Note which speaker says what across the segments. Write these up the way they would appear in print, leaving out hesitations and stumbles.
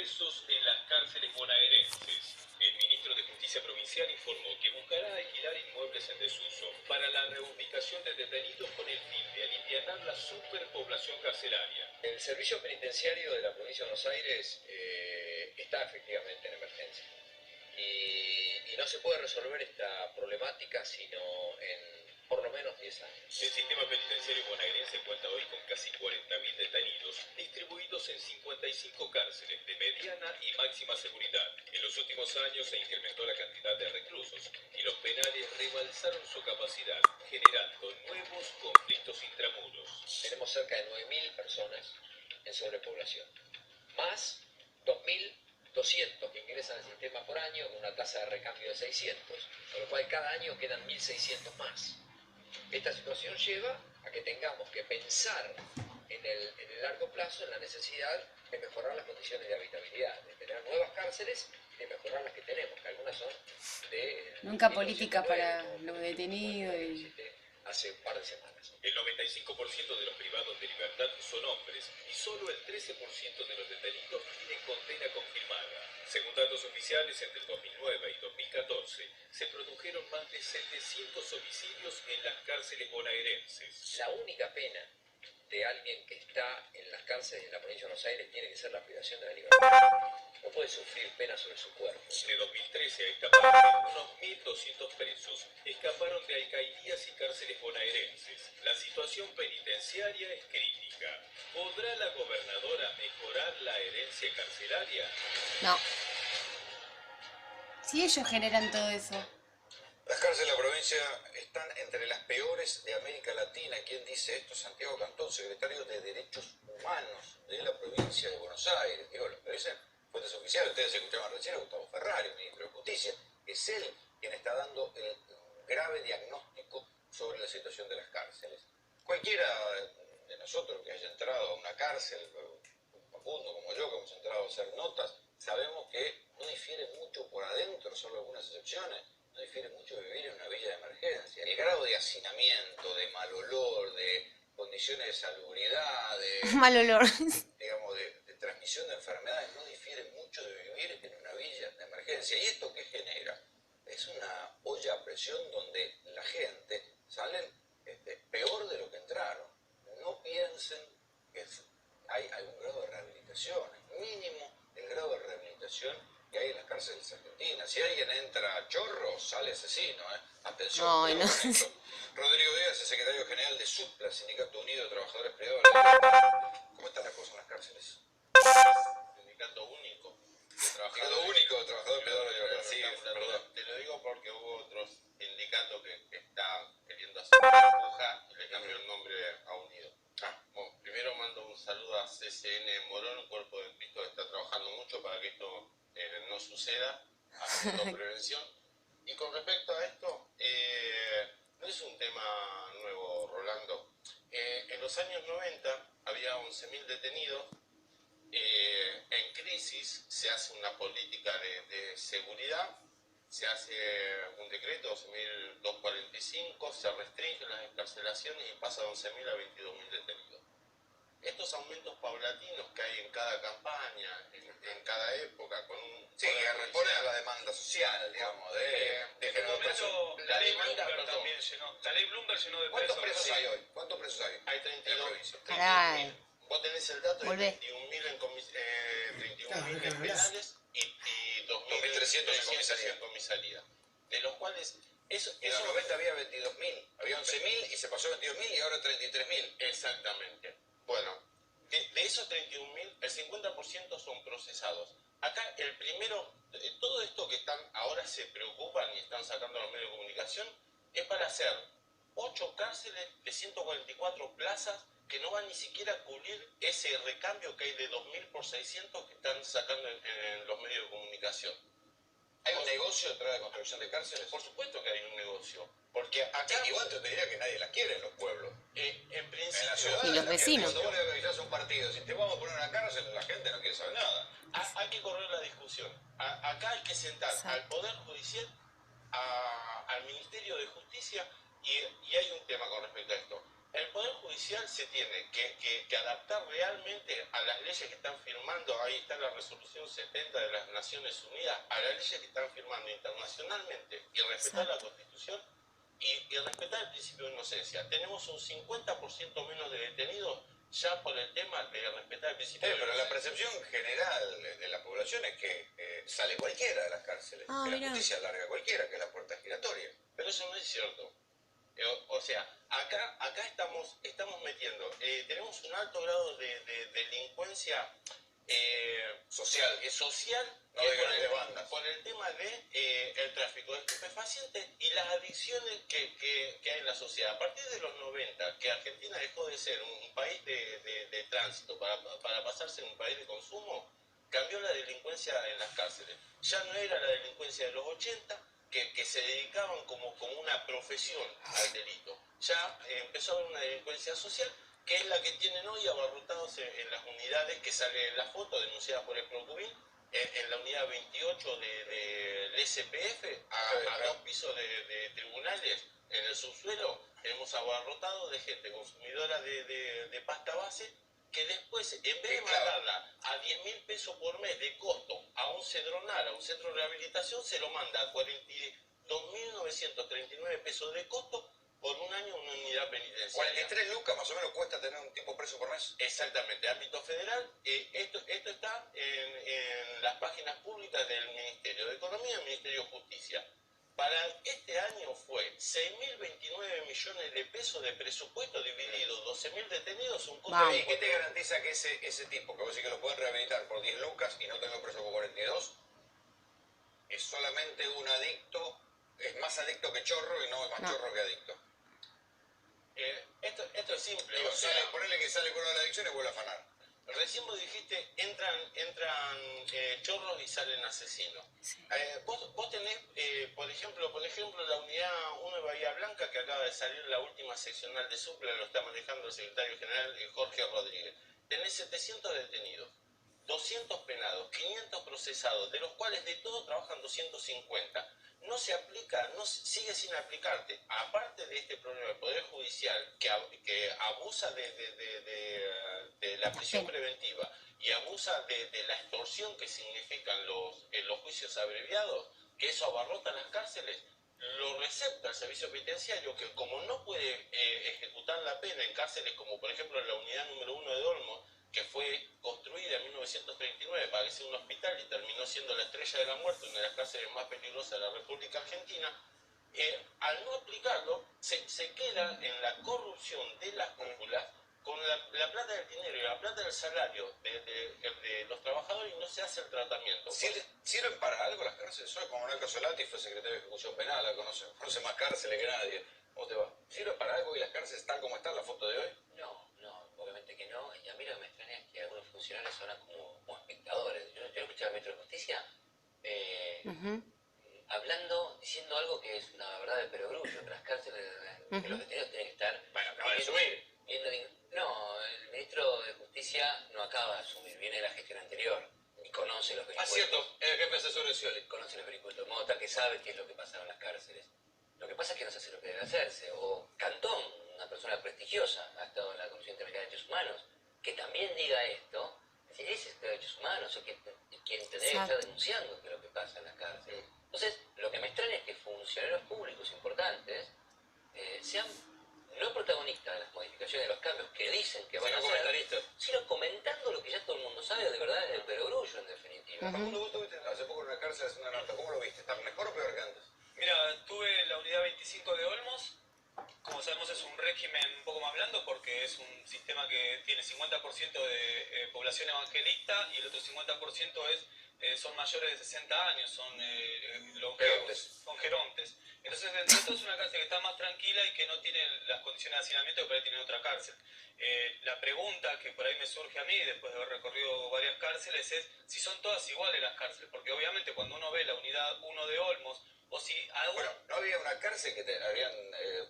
Speaker 1: presos en las cárceles bonaerenses. El ministro de Justicia Provincial informó que buscará alquilar inmuebles en desuso para la reubicación de detenidos con el fin de alivianar la superpoblación carcelaria. El servicio penitenciario de la provincia de Buenos Aires está efectivamente en emergencia. Y no se puede resolver esta problemática sino en por lo menos 10 años. El sistema penitenciario bonaerense cuenta hoy con casi 40.000 detenidos, distribuidos en 55 cárceles de mediana y máxima seguridad. En los últimos años se incrementó la cantidad de reclusos y los penales rebalsaron su capacidad, generando nuevos conflictos intramuros. Tenemos cerca de 9.000 personas en sobrepoblación, más 2.200 que ingresan al sistema por año, con una tasa de recambio de 600, con lo cual cada año quedan 1.600 más. Esta situación lleva a que tengamos que pensar en el largo plazo en la necesidad de mejorar las condiciones de habitabilidad, de tener nuevas cárceles y de mejorar las que tenemos, que algunas son de...
Speaker 2: Nunca política para los detenidos y...
Speaker 1: Hace un par de semanas. El 95% de los privados de libertad son hombres y solo el 13% de los detenidos tienen condena confirmada. Según datos oficiales, entre 2009 y 2014 se produjeron más de 700 homicidios en las cárceles bonaerenses. La única pena de alguien que está en las cárceles de la provincia de Buenos Aires tiene que ser la privación de la libertad. No puede sufrir pena sobre su cuerpo. De 2013 a esta parte, unos 1.200 presos escaparon de alcaldías y cárceles bonaerenses. La situación penitenciaria es crítica. ¿Podrá la gobernadora mejorar la herencia carcelaria?
Speaker 2: No. Si ellos generan todo eso.
Speaker 3: Las cárceles de la provincia están entre las peores de América Latina. ¿Quién dice esto? Santiago Cantón, secretario de Derechos Humanos de la provincia de Buenos Aires. Digo, lo dicen fuentes oficiales. Ustedes escuchaban recién a Gustavo Ferrari, ministro de Justicia. Es él quien está dando el grave diagnóstico sobre la situación de las cárceles. Cualquiera de nosotros que haya entrado a una cárcel, Facundo como yo, que hemos entrado a hacer notas, sabemos que no difiere mucho por adentro, solo algunas excepciones. No difiere mucho de vivir en una villa de emergencia. El grado de hacinamiento, de mal olor, de condiciones de salubridad, de
Speaker 2: Mal olor.
Speaker 3: Digamos, de transmisión de enfermedades, no difiere mucho de vivir en una villa de emergencia. ¿Y esto qué genera? Es una olla a presión donde la gente salen peor de lo que entraron. No piensen que hay algún grado de rehabilitación, es mínimo el grado de rehabilitación que hay en las cárceles argentinas. Si alguien entra chorro, sale asesino, ¿eh? Atención.
Speaker 2: No, no.
Speaker 3: Rodrigo Díaz es secretario general de SUTPLA, Sindicato Unido de Trabajadores Privados. ¿Cómo están las cosas en las cárceles?
Speaker 4: Sindicato único
Speaker 3: de Trabajadores Privados de Libertad. Sí, perdón.
Speaker 4: Te lo digo porque hubo otros sindicatos que están queriendo hacer una puja y le cambió el nombre a Unido. Bueno, primero mando un saludo a CCN Morón, Cuerpo de Cristo, que está trabajando mucho para que esto no suceda, haciendo prevención. Y con respecto a esto, no es un tema nuevo, Rolando. En los años 90 había 11.000 detenidos. En crisis se hace una política de seguridad, se hace un decreto 12.245, se restringen las excarcelaciones y pasa de 11.000 a 22.000 detenidos. Estos aumentos paulatinos que hay en cada campaña, en cada época, con un...
Speaker 3: Sí, que responden a la demanda social, digamos, de generar presos.
Speaker 4: La ley Bloomberg también llenó. La ley Bloomberg llenó de
Speaker 3: ¿Cuántos presos
Speaker 4: sí.
Speaker 3: hay hoy? ¿Cuántos presos hay?
Speaker 4: Hay 32.
Speaker 2: Caray.
Speaker 4: Vos tenés el dato de
Speaker 2: Volvé.
Speaker 4: 21.000 en penales y
Speaker 3: 2.300
Speaker 4: en comisaría. De los cuales...
Speaker 3: En los 90 había 22.000, había 11.000 y se pasó a 22.000 y ahora 33.000.
Speaker 4: Exactamente. Bueno, de esos 31.000, el 50% son procesados. Acá el primero, todo esto que están ahora se preocupan y están sacando los medios de comunicación, es para hacer 8 cárceles de 144 plazas que no van ni siquiera a cubrir ese recambio que hay de 2.000 por 600 que están sacando en los medios de comunicación.
Speaker 3: ¿Hay un negocio detrás de la construcción de cárceles?
Speaker 4: Por supuesto que hay un negocio. Porque acá...
Speaker 3: Igual te diría que nadie las quiere en los pueblos.
Speaker 4: En principio...
Speaker 3: En la ciudad,
Speaker 2: Y los vecinos.
Speaker 3: Cuando vos le avisás a un partido, si te vamos a poner una cárcel, la gente no quiere saber nada.
Speaker 4: Hay que correr la discusión. Acá hay que sentar al Poder Judicial, al Ministerio de Justicia, y hay un tema con respecto a esto. El Poder Judicial se tiene que adaptar realmente a las leyes que están firmando, ahí está la resolución 70 de las Naciones Unidas, a las leyes que están firmando internacionalmente y respetar la Constitución y respetar el principio de inocencia. Tenemos un 50% menos de detenidos ya por el tema de respetar el principio de
Speaker 3: Pero
Speaker 4: inocencia.
Speaker 3: la percepción general de la población es que sale cualquiera de las cárceles, que la justicia larga a cualquiera, que es la puerta giratoria.
Speaker 4: Pero eso no es cierto. O sea, acá estamos metiendo, tenemos un alto grado de delincuencia social
Speaker 3: No de grandes bandas.
Speaker 4: por el tema de el tráfico de estupefacientes y las adicciones que hay en la sociedad. A partir de los 90, que Argentina dejó de ser un país de tránsito para pasarse en un país de consumo, cambió la delincuencia en las cárceles. Ya no era la delincuencia de los 80, que se dedicaban como una profesión al delito. Ya empezó a haber una delincuencia social, que es la que tienen hoy abarrotados en las unidades que sale en la foto denunciada por el Procubín, en la unidad 28 del SPF, a 2 pisos de tribunales, en el subsuelo, tenemos abarrotado de gente consumidora de pasta base, que después, en vez de mandarla a 10.000 pesos por mes de costo a un cedronal, a un centro de rehabilitación, se lo manda a 42.939 pesos de costo por un año en una unidad penitenciaria.
Speaker 3: 43 lucas más o menos cuesta tener un tipo preso por mes.
Speaker 4: Exactamente, ámbito federal. Esto está en las páginas públicas del Ministerio de Economía y del Ministerio de Justicia. Para este año fue 6.029 millones de pesos de presupuesto dividido 12.000 detenidos, un costo de...
Speaker 3: ¿Y qué te garantiza que ese tipo, que vos decís que lo pueden rehabilitar por 10 lucas y no tengo preso por 42, es solamente un adicto, es más adicto que chorro y no es más chorro que adicto?
Speaker 4: Esto es simple.
Speaker 3: Digo, ponele que sale con una adicción y vuelve a afanar.
Speaker 4: Recién vos dijiste, entran chorros y salen asesinos.
Speaker 2: Sí.
Speaker 4: Vos tenés, por ejemplo, la unidad 1 de Bahía Blanca, que acaba de salir la última seccional de supla, lo está manejando el secretario general Jorge Rodríguez. Tenés 700 detenidos, 200 penados, 500 procesados, de los cuales de todo trabajan 250. No se aplica, sigue sin aplicarte. Aparte de este problema del Poder Judicial, que abusa de la prisión preventiva y abusa de la extorsión que significan los juicios abreviados, que eso abarrota las cárceles, lo recepta el servicio penitenciario, que como no puede ejecutar la pena en cárceles como por ejemplo la unidad número 1 de Olmos, que fue construida en 1939 para que sea un hospital y terminó siendo la Estrella de la Muerte, una de las cárceles más peligrosas de la República Argentina, al no aplicarlo, se queda en la corrupción de las cúpulas con la plata del dinero y la plata del salario de los trabajadores y no se hace el tratamiento.
Speaker 3: ¿Sirven para algo las cárceles? Soy como Manuel Casolati, fue secretario de Ejecución Penal, la conoce más cárceles que nadie. ¿Cómo te va? ¿Sirven para algo y las cárceles están como están la foto de hoy?
Speaker 5: No, obviamente que no. Y a mí lo que me extraña es que algunos funcionarios ahora como espectadores. Yo escuchaba al ministro de Justicia hablando, diciendo algo que es una verdad de perogrullo, que las cárceles, que los detenidos tienen que estar...
Speaker 3: Bueno, acaba de asumir.
Speaker 5: No, el ministro de Justicia no acaba de asumir, viene de la gestión anterior y conoce los vericuetos.
Speaker 3: Cierto, es el jefe asesor de Scioli.
Speaker 5: Conoce los vericuetos, Mota, que sabe qué es lo que pasa en las cárceles. Lo que pasa es que no se hace lo que debe hacerse. O Cantón, una persona prestigiosa, ha estado en la Comisión Interamericana de Derechos Humanos, que también diga esto, es decir, ese es de derechos humanos, o que quien tendría que estar denunciando qué es lo que pasa en las cárceles. Entonces, lo que me extraña es que funcionarios públicos importantes sean no protagonistas de las modificaciones de los cambios que dicen que van a hacer, sino comentando lo que ya todo el mundo sabe, de verdad es el perogrullo en definitiva.
Speaker 3: Facundo, vos estuviste hace poco en una cárcel haciendo una nota, ¿cómo lo viste? ¿Está mejor o peor que antes?
Speaker 6: Mira, tuve la unidad 25 de Olmos. Como sabemos es un régimen un poco más blando porque es un sistema que tiene 50% de población evangelista y el otro 50% son mayores de 60 años, son longevos, son gerontes. Entonces esto es una cárcel que está más tranquila y que no tiene las condiciones de hacinamiento que por ahí tiene otra cárcel. La pregunta que por ahí me surge a mí, después de haber recorrido varias cárceles, es si son todas iguales las cárceles, porque obviamente cuando uno ve la unidad 1 de Olmos, o si
Speaker 3: Bueno, ¿no había una cárcel que te habían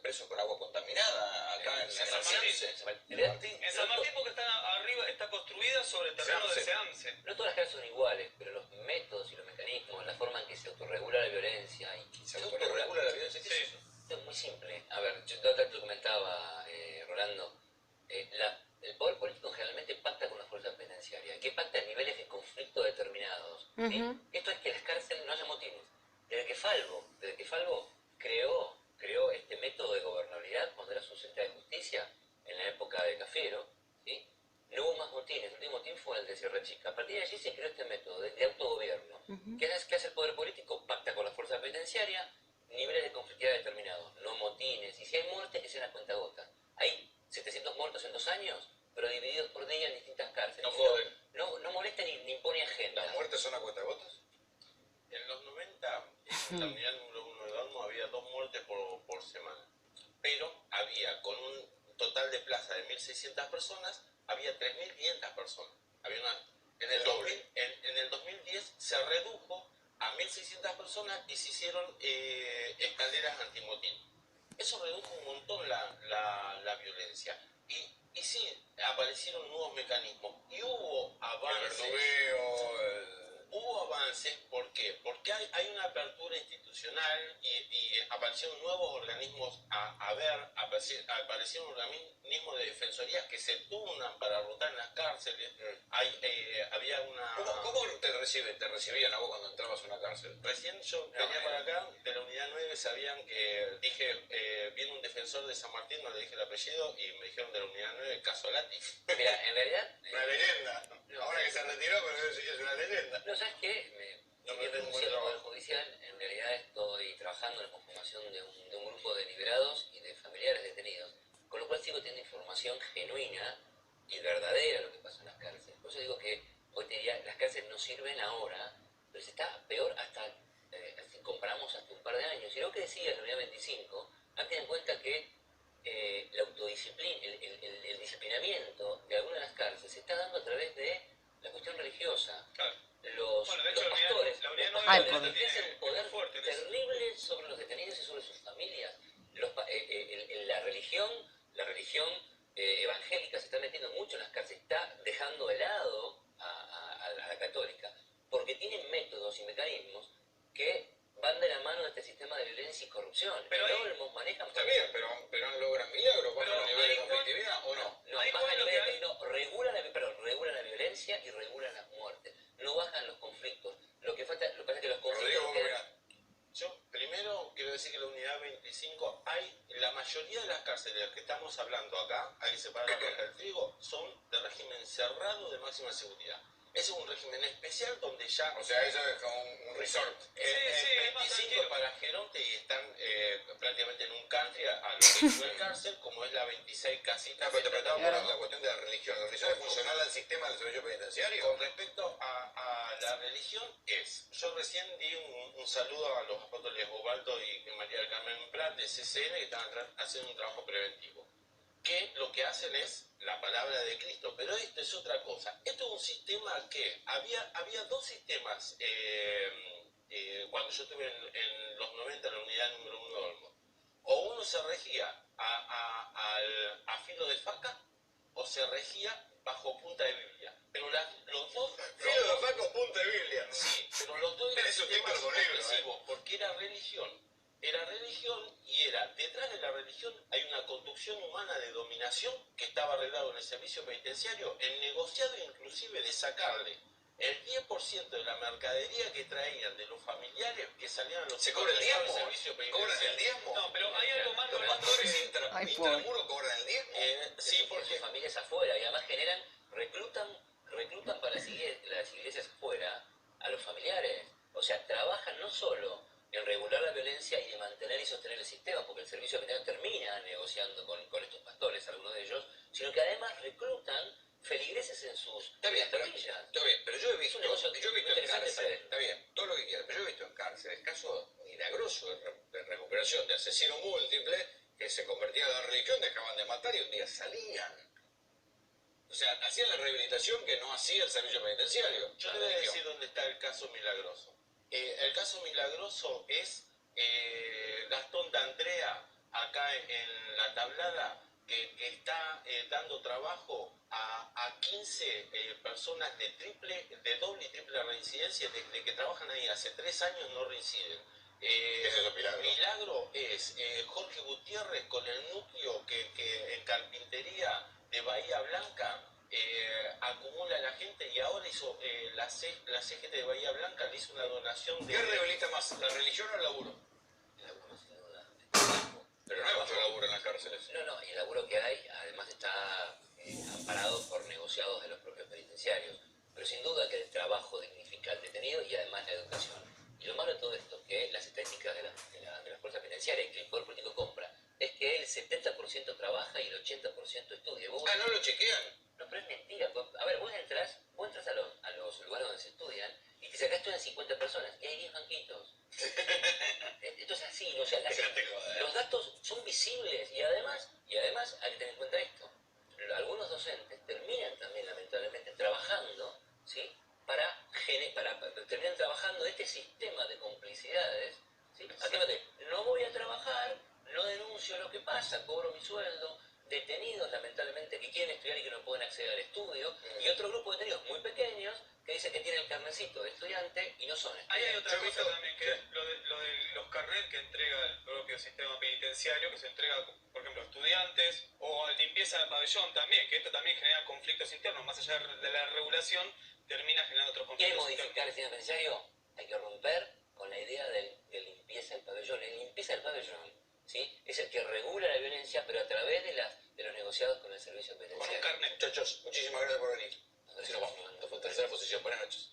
Speaker 3: preso con agua contaminada acá en San Martín?
Speaker 6: En San Martín porque está arriba, está construida sobre el terreno de Seamse.
Speaker 5: No todas las cárceles son iguales, pero los métodos y los mecanismos, la forma en que se autorregula la violencia y
Speaker 3: ¿Se autorregula la violencia?
Speaker 6: Sí.
Speaker 5: Esto es muy simple. A ver, yo te comentaba, Rolando, ¿sí?
Speaker 2: Ujú.
Speaker 5: Esto es que las cárceles no haya motines. Desde que Falvo creó este método de gobernabilidad cuando era subsecretario de Justicia, en la época de Cafiero, ¿sí? No hubo más motines. El último motín fue el de Sierra Chica. A partir de allí se creó este método de autogobierno. ¿Qué hace el Poder Político? Pacta con la fuerza penitenciaria, niveles de conflictividad determinados, no motines. Y si hay muertes, que sean a cuentagotas. Hay 700 muertos en 2 años, pero divididos por día en distintas cárceles.
Speaker 3: No joden.
Speaker 5: No molesta ni impone agenda.
Speaker 3: ¿Las muertes son a cuentagotas?
Speaker 4: En los 90, en la unidad número 1 de Olmo había 2 muertes por semana. Pero había, con un total de plaza de 1.600 personas, había 3.500 personas. Había en el 2010 se redujo a 1.600 personas y se hicieron escaleras antimotín. Eso redujo un montón la violencia. Y sí, aparecieron nuevos mecanismos. Y hubo avances.
Speaker 3: El verdumeo,
Speaker 4: Hubo avances, ¿por qué? Porque hay una apertura institucional y aparecieron nuevos organismos aparecieron organismos de defensorías que se turnan para rotar en las cárceles. Había una...
Speaker 3: ¿Cómo te reciben? ¿Te recibían a vos cuando entrabas a una cárcel?
Speaker 4: Recién yo venía para acá, de la unidad 9, sabían que dije, viene un defensor de San Martín, no le dije el apellido, y me dijeron de la unidad 9, Casolati.
Speaker 5: Mira, en realidad...
Speaker 3: Una leyenda. Ahora que se retiró, pero es una leyenda.
Speaker 5: No, ¿sabes qué?
Speaker 3: No,
Speaker 5: Si
Speaker 3: pero
Speaker 5: bien
Speaker 3: tengo un buen
Speaker 5: renuncié al Poder
Speaker 3: trabajo.
Speaker 5: Judicial, en realidad estoy trabajando en la conformación de un grupo de liberados y de familiares detenidos, con lo cual sigo teniendo información genuina y verdadera de lo que pasa en las cárceles. Por eso digo que hoy te diría, las cárceles no sirven ahora, pero se está peor hasta, si comparamos hasta un par de años. Y lo que decía en la unidad 25, hay que tener en cuenta que la autodisciplina, el disciplinamiento de algunas de las cárceles se está dando a través de la cuestión religiosa.
Speaker 6: Claro.
Speaker 5: Los
Speaker 6: Bueno, de hecho,
Speaker 5: pastores,
Speaker 6: la unidad
Speaker 5: los
Speaker 6: 9
Speaker 2: Ay,
Speaker 5: pastores
Speaker 2: por-
Speaker 5: ejercen un poder
Speaker 6: fuerte en eso.
Speaker 5: terrible sobre los detenidos y sobre sus familias. La religión evangélica se está metiendo mucho en las cárceles, está dejando de lado a la católica, porque tienen métodos y mecanismos que van de la mano de este sistema de violencia y corrupción.
Speaker 6: Pero
Speaker 5: En
Speaker 6: ahí-
Speaker 5: Olmos manejan...
Speaker 3: Está bien, pero no logran milagros. ¿Bajan
Speaker 6: Pero
Speaker 3: los niveles de
Speaker 6: ahí, Juan,
Speaker 3: conflictividad o no?
Speaker 5: No,
Speaker 6: ahí,
Speaker 5: bajan
Speaker 6: Juan, lo que
Speaker 5: niveles,
Speaker 6: hay-
Speaker 5: no, regulan la violencia y regulan las muertes. No bajan los conflictos. Lo que pasa es que los conflictos...
Speaker 3: Rodrigo, vos mirá.
Speaker 4: Yo primero quiero decir que la unidad 25 la mayoría de las cárceles que estamos hablando acá, hay que separar la paja del trigo, son de régimen cerrado de máxima seguridad. Ese es un régimen especial donde ya...
Speaker 3: O sea, eso es como un resort.
Speaker 6: Sí, es más
Speaker 4: 25
Speaker 6: tranquilo.
Speaker 4: para Geronte y están prácticamente en un country a lo que es una cárcel, como es la 26 casita.
Speaker 3: No, pero te preguntaba por la cuestión de la religión. ¿La religión es funcional al sistema del servicio penitenciario?
Speaker 4: Con respecto a la religión yo recién di un saludo a los apóstoles Ubaldo y María del Carmen Prat de CCN que están haciendo un trabajo preventivo. Que lo que hacen es la palabra de Cristo, pero esto es otra cosa. Esto es un sistema que había dos sistemas cuando yo estuve en los 90 en la unidad número 1 de Olmos. O uno se regía a filo de faca o se regía bajo punta de Biblia. Pero los dos...
Speaker 3: Filo de Paco, punta de Biblia.
Speaker 4: Sí, pero los dos eran
Speaker 3: Tenés un
Speaker 4: sistemas
Speaker 3: título con libro,
Speaker 4: opresivos, porque era religión. Era religión y detrás de la religión hay una conducción humana de dominación que estaba arreglado en el servicio penitenciario, el negociado inclusive de sacarle el 10% de la mercadería que traían de los familiares que salían a los
Speaker 3: ¿Se cobra el
Speaker 4: del
Speaker 3: diezmo?
Speaker 4: servicio
Speaker 3: ¿Cobran el
Speaker 4: penitenciario.
Speaker 3: diezmo?
Speaker 6: No, pero hay algo más
Speaker 3: ¿Los
Speaker 6: novedoso
Speaker 3: pastores
Speaker 6: que-
Speaker 2: Ay,
Speaker 3: intramuros cobran el diezmo?
Speaker 4: Sí,
Speaker 5: Porque
Speaker 4: porque
Speaker 5: sus familias afuera y además reclutan para las iglesias afuera a los familiares. O sea, trabajan no solo en regular la violencia y de mantener y sostener el sistema, porque el servicio penitenciario termina negociando con estos pastores, algunos de ellos, sino que además reclutan feligreses en sus
Speaker 3: Está bien, pero,
Speaker 5: capillas.
Speaker 3: está bien, pero yo he visto,
Speaker 5: Es un negocio
Speaker 3: en
Speaker 5: interesante para
Speaker 3: cárcel,
Speaker 5: él.
Speaker 3: está bien, todo lo que quieras, pero yo he visto en cárceles casos milagrosos de recuperación de asesinos múltiples que se convertían a la religión, dejaban de matar y un día salían. O sea, hacían la rehabilitación que no hacía el servicio penitenciario.
Speaker 4: yo
Speaker 3: la
Speaker 4: te voy a
Speaker 3: religión.
Speaker 4: decir dónde está el caso milagroso. El caso milagroso es Gastón D'Andrea, acá en La Tablada, que está dando trabajo a 15 personas de doble y triple reincidencia, de que trabajan ahí hace 3 años no reinciden.
Speaker 3: Ese es el milagro.
Speaker 4: Milagro es Jorge Gutiérrez con el núcleo que en carpintería de Bahía Blanca acumula a la gente y ahora hizo la CGT de Bahía Blanca le hizo una donación de...
Speaker 3: ¿Qué rehabilita más, la religión o el laburo?
Speaker 5: El laburo, sin duda.
Speaker 3: Pero no hay mucho laburo en las cárceles.
Speaker 5: No, y el laburo que hay, además está amparado por negociados de los propios penitenciarios. Pero sin duda que el trabajo dignifica al detenido y además la educación. Y lo malo de todo esto, que las estadísticas de las fuerzas penitenciarias que el poder político compra, es que el 70% trabaja y el 80% estudia. ¿Vos?
Speaker 3: Ah, ¿no lo chequean?
Speaker 5: No, pero es mentira. A ver, vos entras a los lugares donde se estudian y te sacás estudian 50 personas y hay 10 banquitos. Esto es así, ¿no? O sea, los datos son visibles y además hay que tener en cuenta esto. Algunos docentes terminan también lamentablemente trabajando, ¿sí? Terminan trabajando este sistema de complicidades, ¿sí? Aclárate, no voy a trabajar, no denuncio lo que pasa, cobro mi sueldo, detenidos lamentablemente que quieren estudiar y que no pueden acceder al estudio, y otro grupo de detenidos muy pequeños que dicen que tienen el carnecito de estudiante y no son
Speaker 6: Ahí hay
Speaker 5: estudiantes.
Speaker 6: otra cosa también, que es lo de los carnet que entrega el propio sistema penitenciario, que se entrega, por ejemplo, a estudiantes o a limpieza de pabellón también, que esto también genera conflictos internos, más allá de la regulación, termina generando otros
Speaker 5: ¿Quieren
Speaker 6: conflictos internos.
Speaker 5: modificar el sistema penitenciario? Hay que romper con la idea de limpieza del pabellón. El limpieza del pabellón, ¿sí? Es el que regula la violencia, pero a través de los negociados con el servicio
Speaker 3: Con un
Speaker 5: penitenciario.
Speaker 3: carnet. Muchachos, muchísimas gracias por venir.
Speaker 5: A ver
Speaker 3: Así
Speaker 5: si
Speaker 3: nos vamos. Esta fue tercera posición. Buenas noches.